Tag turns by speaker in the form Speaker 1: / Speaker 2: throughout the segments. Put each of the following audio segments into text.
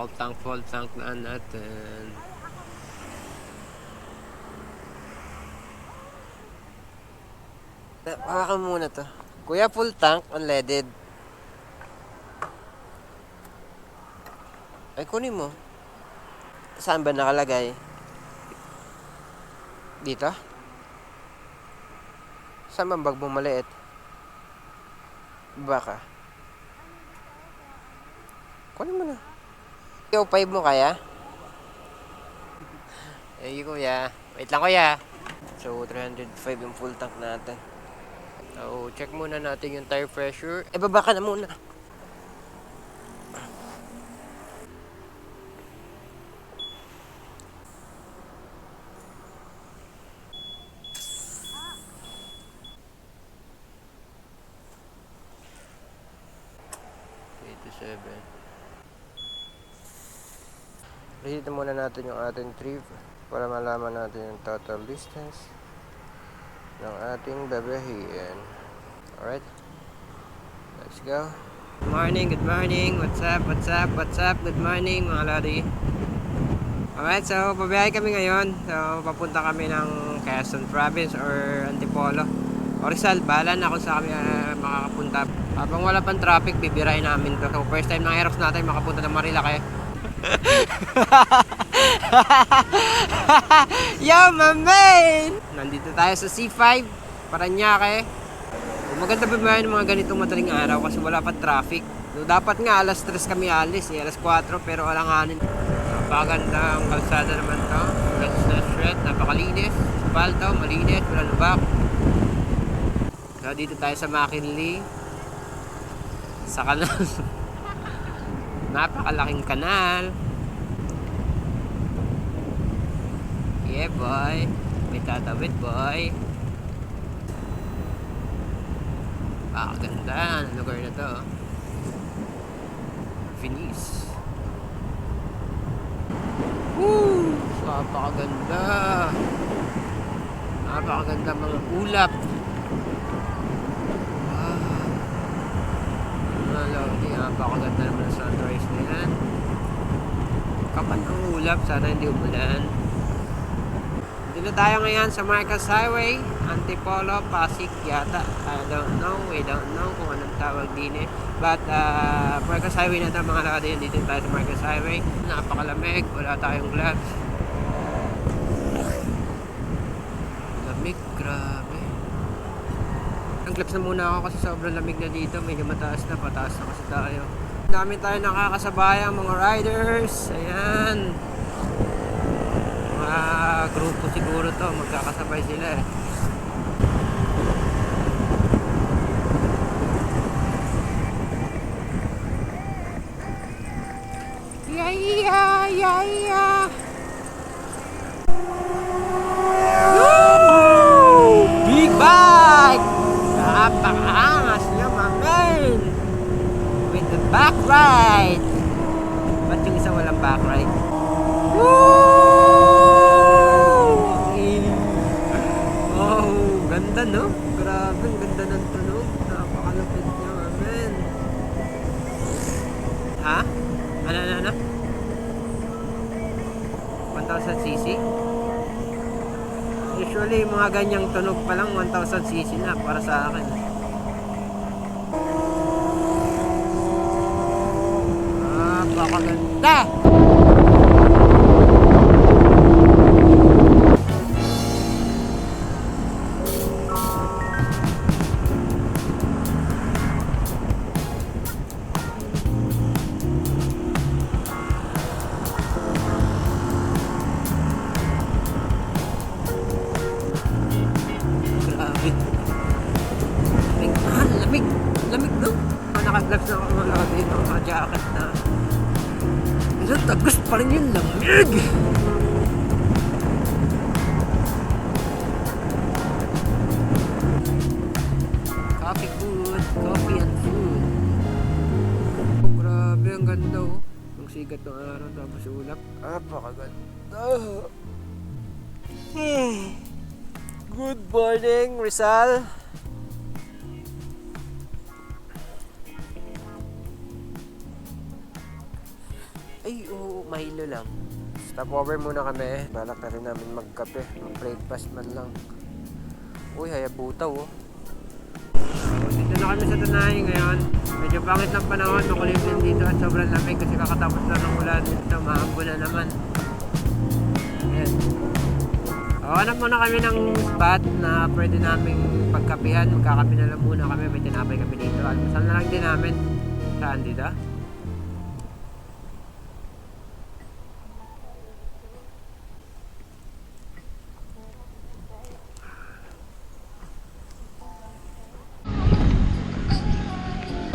Speaker 1: Full tank na natin. Baka muna to. Kuya, full tank, unleaded. Ay, kunin mo. Saan ba nakalagay? Dito? Saan bang bag mo maliit? Baka. Kunin mo na. Ikaw, 5 mo kaya? Ay, kuya. Wait lang, kuya. So, 305 yung full tank natin. So, check muna natin yung tire pressure. Baba ka na muna. Reheat muna natin yung ating trip para malaman natin yung total distance ng ating babahiin. Alright? Let's go. Good morning. What's up? Good morning mga lodi. Alright, so pabiyahe kami ngayon. So papunta kami ng Quezon Province or Antipolo. O Rizal, bahala na kung saan kami makakapunta. Habang wala pang traffic, bibirahin namin to. So first time ng Aerox natin makapunta ng Marilake. Yo, my man! Nandito tayo sa C5 Paranaque. Maganda ba ng mga ganitong madaling araw kasi wala pa traffic. So, dapat nga alas 3 kami alis, alas 4 pero alanganin. Napakaganda ang kalsada naman to. Straight, napakalinis. Asfalto, malinis, wala lubak. So, dito tayo sa McKinley. Sa kanal. Napakalaking kanal. Yeah, boy. May tatawid, boy. Ganda ang lugar na to. Venice. Woo! Napakaganda. Napakaganda mga ulap. Napakaganda naman ang sunrise na yan. Kapag ang ulap, sana hindi umulan. Dito tayo ngayon sa Marcos Highway, Antipolo, Pasig yata. I don't know, we don't know kung anong tawag din eh. But Marcos Highway na ito mga lakad, dito tayo sa Marcos Highway. Napakalamig, wala tayong gloves. Lamig, grabe. Ang gloves na muna ako kasi sobrang lamig na dito. Medyo mataas na, pataas na kasi tayo. Dami tayo nakakasabayang mga riders. Ayan. Mga grupo siguro to, magkakasabay sila eh. Yeah. Woo! Big bike! Napakaangas niya, my man! With the back ride! Ba't yung isa walang back ride? Woo! Oh, ganda no? Grabe, ganda ng tunog. Napakalapit niya, my man. Ha? Ano? 1,000cc? Usually, mga ganyang tunog pa lang 1,000cc na para sa akin. Napakaganda! Lamig no? Naka-gloves na ako mga dito, mga jacket na. Pero tagus pa rin yung lamig! Coffee and food. Oh, grabe, ang ganda oh. Ang sigat ng araw tapos ulap. Napakaganda! Good morning, Rizal! Ay, oo, mahilo lang. Stopover muna kami. Balak na rin namin magkape. Mag-breakfast man lang. Uy, Hayabuta oh. Dito na kami sa Tanay ngayon. Medyo pangit ng panahon. Makulimlim dito at sobrang lamig kasi kakatapos na ng ulan. Dito, maambo na naman. Ayan. Hanap muna kami ng spot na pwede naming pagkapihan. Magkakape na lang muna kami. May tinapay kami dito. Almusal na lang din namin. Saan dito?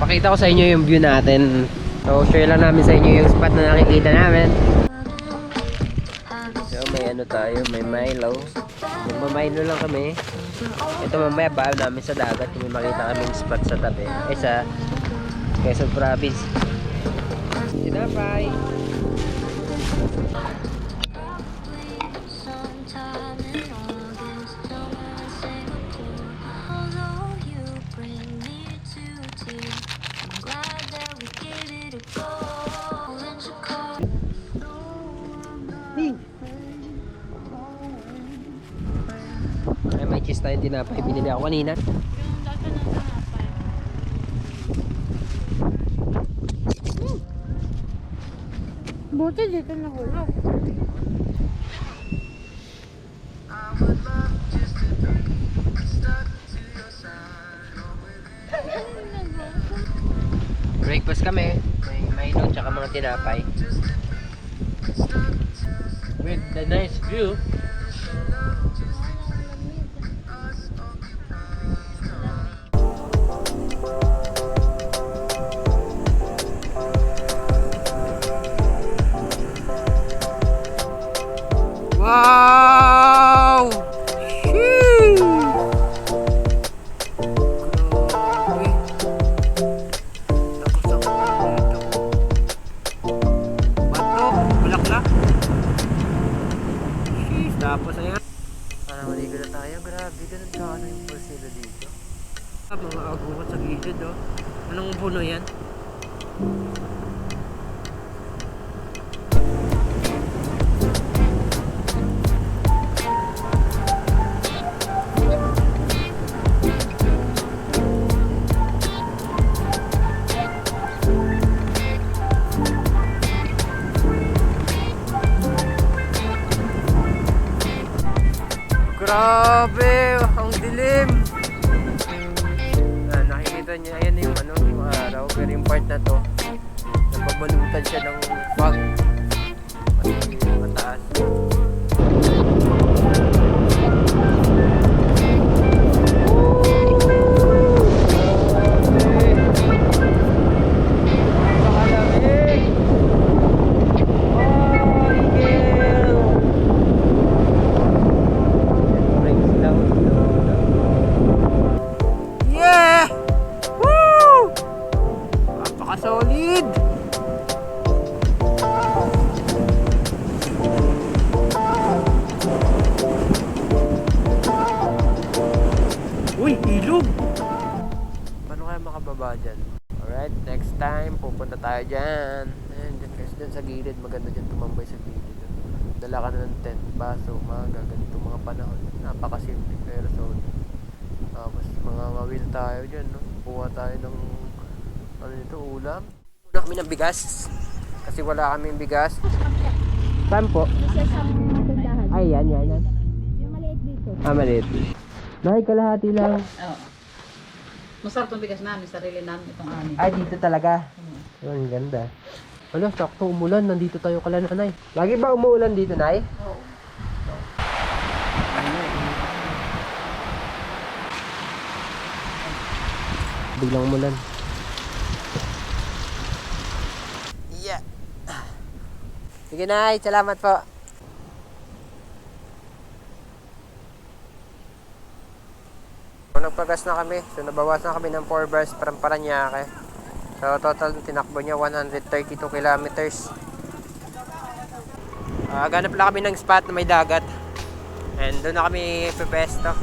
Speaker 1: Papakita ko sa inyo yung view natin. So, share lang namin sa inyo yung spot na nakikita namin. So, may ano tayo, may Milo. Magmamilo lang kami. Ito mamaya ba namin sa dagat kung may makita kaming spot sa tabi. Sa Quezon Province. Sinapay! Ay, may cheese tayong tinapay. Binili ako kanina.
Speaker 2: Buti dito nahulog.
Speaker 1: Breakfast kami. May Milo tsaka mga tinapay. With the nice view. Wow! Sheesh! Grabe. Tapos ang dito. Bato, bulaklak. Sheesh, tapos ayan. Parang maligo na tayo. Grabe, ganun ka ano yung pulsila dito. Mga agukat sa gilid, oh. Anong puno yan? Grabe, ang dilim. Nakikita niyo, ayan yung ano, yung araw, pero yung part na to, nababalutan siya ng fog. Kasi mataas. Solid. Uy, ilog. Paano kaya makababa dyan? Alright, next time pupunta tayo dyan. Ayan, dyan guys, dyan sa gilid. Maganda dyan tumambay sa gilid. Dala ka na ng tent, baso, umaga, ganito mga panahon. Napakasimple pero solid. Tapos mga ngawil tayo dyan, no? Buha tayo ng ano nito, ulam. Muna kami ng bigas. Kasi wala kaming bigas. Saan po? Ay, yan.
Speaker 2: Yung maliit dito.
Speaker 1: Maliit. Dahil kalahati lang.
Speaker 3: Oo. Masarap itong bigas namin, sarili namin itong amin.
Speaker 1: Ay, dito talaga. Yun, ganda. Ano, sakto umulan. Nandito tayo kala nanay. Lagi ba umuulan dito, nay?
Speaker 3: Oo.
Speaker 1: Biglang umulan. Yeah. Sige, nay. Salamat po. Nagpagas na kami. So, nabawasan kami ng 4 bars from Paranaque. So, total tinakbo niya 132 kilometers. Ganap lang kami ng spot na may dagat. And doon na kami pepesto.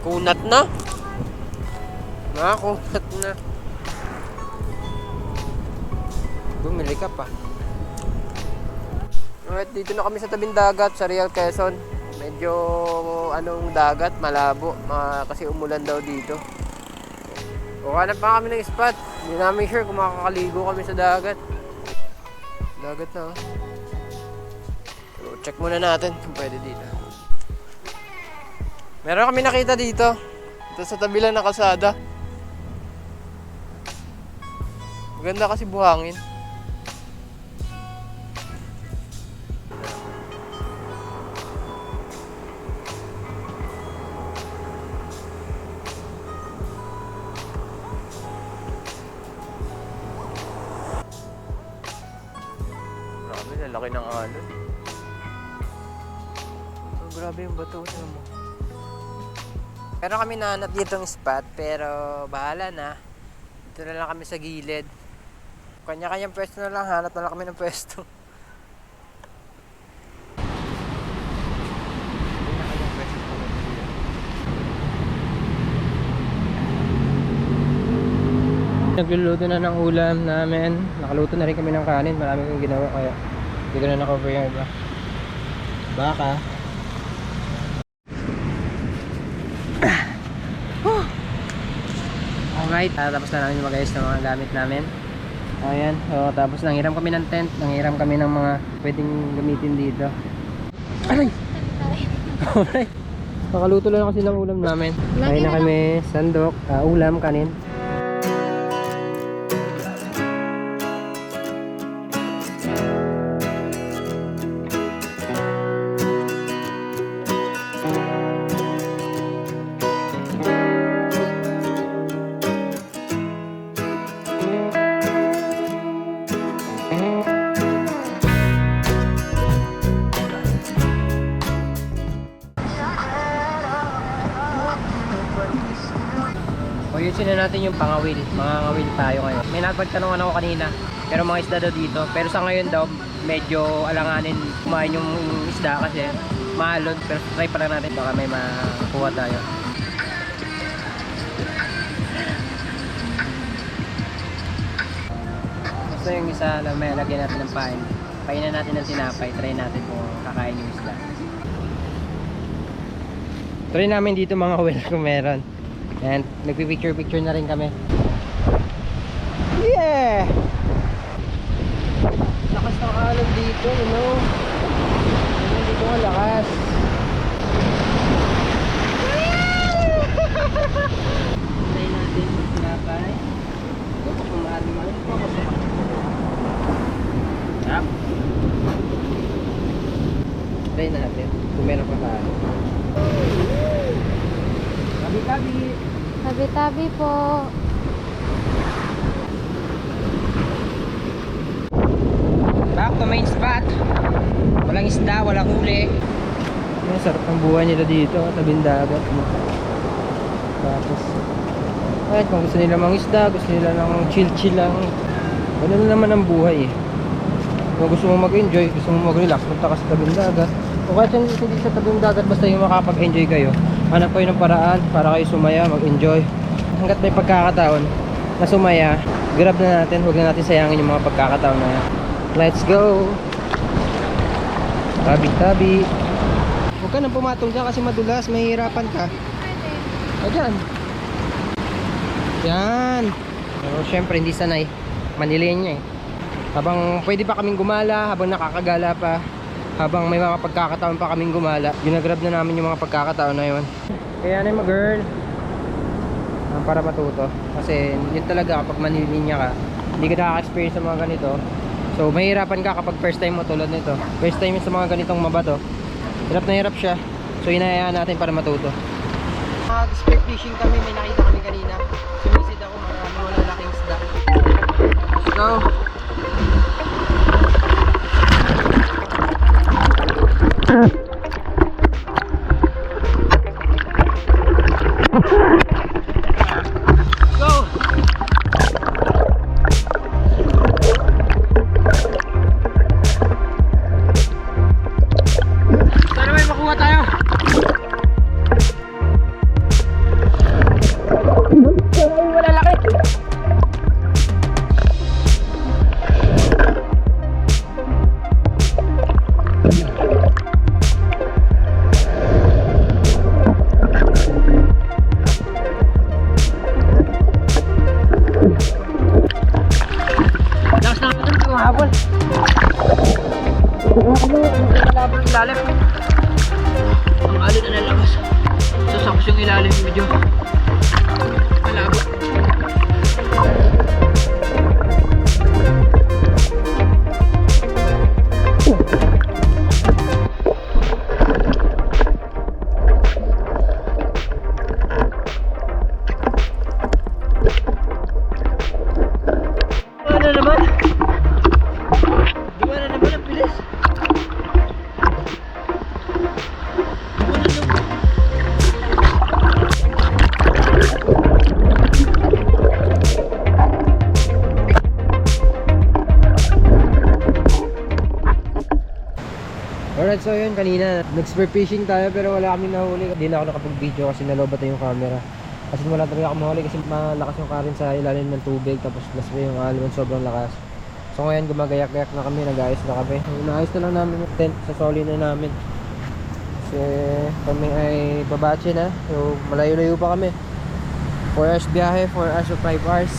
Speaker 1: Kunat na. Kunat na. Bumili ka pa. Alright, dito na kami sa tabing dagat sa Real Quezon. Medyo anong dagat, malabo. Kasi umulan daw dito. O hanap pa kami ng spot. Hindi namin sure kung makakaligo kami sa dagat. Dagat na, oh. So, check muna natin kung pwede dito. Meron kami nakita dito. Ito sa tabi lang ng kalsada. Maganda kasi buhangin. Grabe, lalaki ng alon. Oh, grabe yung bato mo. Pero kami nahanap ditong spot, pero bahala na. Dito na lang kami sa gilid. Kanya-kanyang pwesto na lang, hanap na lang kami ng pwesto. Nagluluto na ng ulam namin. Nakaluto na rin kami ng kanin. Marami kong ginawa kaya hindi ko na na-cover yung iba. Baka. Alright, tapos na namin mag-ayos ng mga gamit namin. Ayan, so tapos nanghiram kami ng tent. Nanghiram kami ng mga pwedeng gamitin dito. Aray! Alright. Nakaluto lang kasi ng ulam namin. Kain na kami, sandok, ulam, kanin. Ayusin na natin yung pangawil. Mga ngawil tayo ngayon. May napagtanungan ako kanina. Pero mga isda daw dito. Pero sa ngayon daw, medyo alanganin kumain yung isda kasi maalon. Pero try pa lang natin. Baka may makuha tayo. Gusto yung isa, may lagyan natin ng pain. Painan natin ng tinapay. Try natin kung kakain yung isda. Try namin dito mga ngawil kung meron. And nagpipicture-picture na rin kami. Yeah! Lakas ng alon dito, you know? Hindi ko nga lakas. Try natin yung tinapay. Ito pa kung maalim-alim po ako sa Yap. Try natin kung meron pa tayo. Tabi-tabi.
Speaker 2: Tabi-tabi po.
Speaker 1: Back to main spot. Walang isda, walang huli. Ang sarap ng buhay nila dito, tabing dagat. Tapos kahit kung gusto nila mang isda, gusto nila lang chill-chill lang. Ganun naman ang buhay eh. Kung gusto mo mag-enjoy, gusto mo mag-relax, punta ka sa tabing dagat. O kahit hindi sa tabing dagat, basta yung makapag-enjoy kayo, hanap kayo ng paraan para kayo sumaya, mag-enjoy. Hanggat may pagkakataon na sumaya, grab na natin, huwag na natin sayangin yung mga pagkakataon na yan. Let's go! Tabi-tabi. Huwag ka nang pumatong dyan kasi madulas, mahihirapan ka. O dyan. Yan. Pero syempre hindi sanay. Manilayan niya eh. Habang pwede pa kaming gumala, habang nakakagala pa, habang may mga pagkakataon pa kaming gumala, ginagrab na namin yung mga pagkakataon na yun. Kaya na yung mga girl, para matuto. Kasi yun talaga kapag manilinya ka, hindi ka nakaka-experience sa mga ganito. So mahirapan ka kapag first time mo tulad nito. First time sa mga ganitong mabato, hirap na hirap siya. So hinahayaan natin para matuto. Spear fishing kami, may nakita kami kanina. Sumisid ako, maraming malalaking isda. Let's go! Go! Sana may makuha tayo! Ay, wala laki! mahabol. Malabo yung ilalim. Ang alon na nalabas. Sasakos yung ilalim medyo. Malabo. Ano naman? Gimana naman ang bilis? Alright, so yun kanina nag-spear fishing tayo pero wala kaming nahuli. Hindi na ako nakapag-video kasi nalobat na yung camera. Kasi wala talaga ako mahuli kasi malakas yung current sa ilalim ng tubig. Tapos nasira yung alon, sobrang lakas. So ngayon gumagayak-gayak na kami, nag-ayos na kami. Inaayos na lang namin yung tent, sasoli na namin. Kasi kami ay babache na. So malayo-layo pa kami. 4 hours biyahe, 4 hours or 5 hours.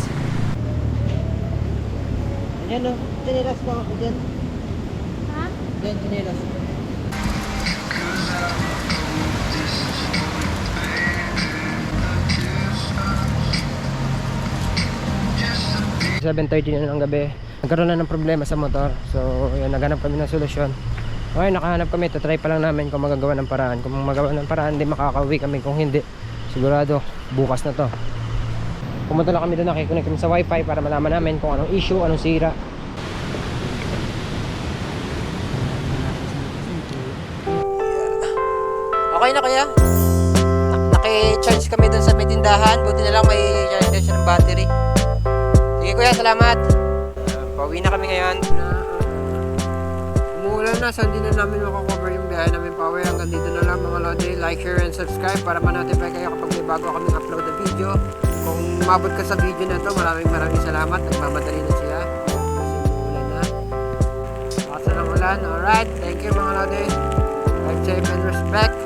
Speaker 1: Ayan o, tinilas pa ako dyan.
Speaker 2: Ha?
Speaker 1: Dyan, tinilas. 7:30 na ng gabi. Nagkaroon na ng problema sa motor. So, yun, naghanap kami ng solusyon. Okay, nakahanap kami. Try pa lang namin kung magagawa ng paraan. Kung magawa ng paraan, hindi makakauwi kami. Kung hindi, sigurado, bukas na to. Pumunta lang kami doon, nakikonnect kami sa wifi para malaman namin kung anong issue, anong sira. Okay na kaya? Naki-charge kami doon sa may tindahan. Buti na lang may charge na siya ng battery. Sige kuya, salamat. Pauwi na kami ngayon. Umuulan na, so hindi na namin makakover yung biyahe namin pauwi. Hanggang dito na lang mga lodi. Like, share, and subscribe para ma-notify kayo kapag may bago kaming upload na video. Kung umabot ka sa video na to, maraming salamat. Nagmamadali na siya. Kasi umuulan na. Basta ng ulan. Alright, thank you mga lodi. Like, share, and respect.